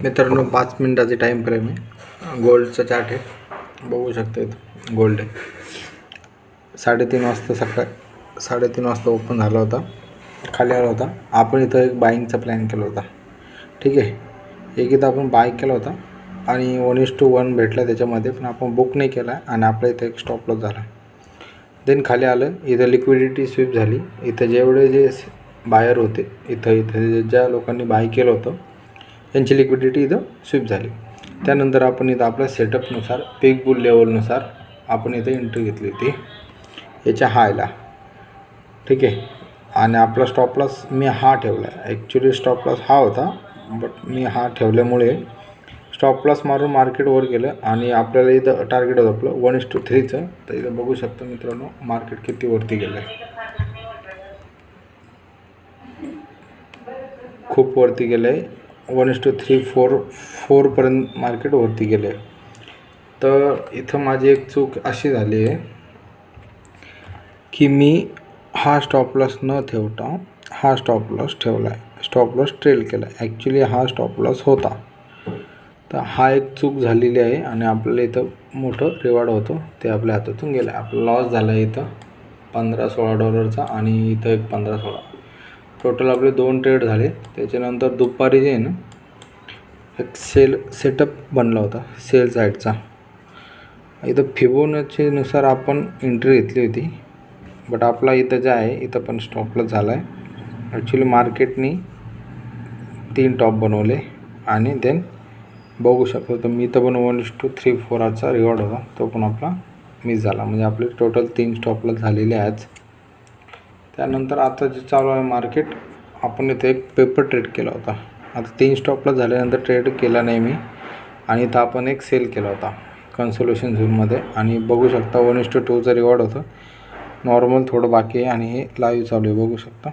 मित्रांनो 5 मिनिटाची time frame आहे. गोल्डचं चार्ट आहे, बघू शकता. इथं गोल्ड आहे. 3:30 वाजता सकाळ 3:30 वाजता ओपन झाला होता, खाली आला होता. आपण इथं एक बाईंगचा प्लॅन केला होता, ठीक आहे. एक इथं आपण बाय केला होता आणि 1:1 भेटला त्याच्यामध्ये, पण आपण बुक नाही केला आणि आपल्या इथं एक स्टॉप लॉस झाला. देन खाली आलं, इथं लिक्विडिटी स्वीप झाली. इथं जेवढे जे बायर होते, इथं ज्या लोकांनी बाय केलं होतं त्यांची लिक्विडिटी इथं स्वीप झाली. त्यानंतर आपण इथं आपल्या सेटअपनुसार पीक बुल लेवलनुसार आपण इथं एंट्री घेतली होती याच्या हायला, ठीक आहे. आणि आपला स्टॉप लॉस मी हा ठेवला आहे. ॲक्च्युली स्टॉप लॉस हा होता, बट मी हा ठेवल्यामुळे स्टॉप लॉस मारून मार्केट वर गेलं आणि आपल्याला इथं टार्गेट होतं आपलं 1:3चं. तर इथं बघू शकता मित्रांनो, मार्केट किती वरती गेलं आहे, खूप वरती गेलं आहे. 1:3 पर्यंत मार्केट वरती गेलं आहे. तर इथं माझी एक चूक अशी झाली आहे की मी हा स्टॉप लॉस न ठेवता हा स्टॉप लॉस ठेवला आहे, स्टॉप लॉस ट्रेल केला आहे. ॲक्च्युली हा स्टॉप लॉस होता. तर हा एक चूक झालेली आहे आणि आपल्याला इथं मोठं रिवॉर्ड होतं ते आपल्या हातातून गेलं आहे. आपला लॉस झाला आहे इथं $15-16 आणि इथं एक 15-16. टोटल आपले 2 ट्रेड झाले. त्याच्यानंतर दुपारी जे आहे ना, एक सेटअप बनला होता सेल साईडचा. इथं फिबोनाचीनुसार आपण एंट्री घेतली होती, बट आपला इथं जे आहे इथं पण स्टॉप लॉस झाला आहे. ॲक्च्युली मार्केटनी 3 टॉप बनवले आणि देन बघू शकतो तर मी इथं पण 1:34चा रिवॉर्ड होता, तो पण आपला मिस झाला. म्हणजे आपले टोटल 3 स्टॉप लॉस झालेले आहेत. त्यानंतर आता जे चालू आहे मार्केट, आपण इथे एक पेपर ट्रेड केला होता. आता 3 स्टॉप लॉस झाल्यानंतर ट्रेड केला नाही मी, आणि इथं आपण एक सेल केला होता कन्सोलेशन झोनमध्ये. आणि बघू शकता 1:2चा रिवॉर्ड होतं. नॉर्मल थोडं बाकी आहे आणि हे लाईव्ह चालू आहे, बघू शकता.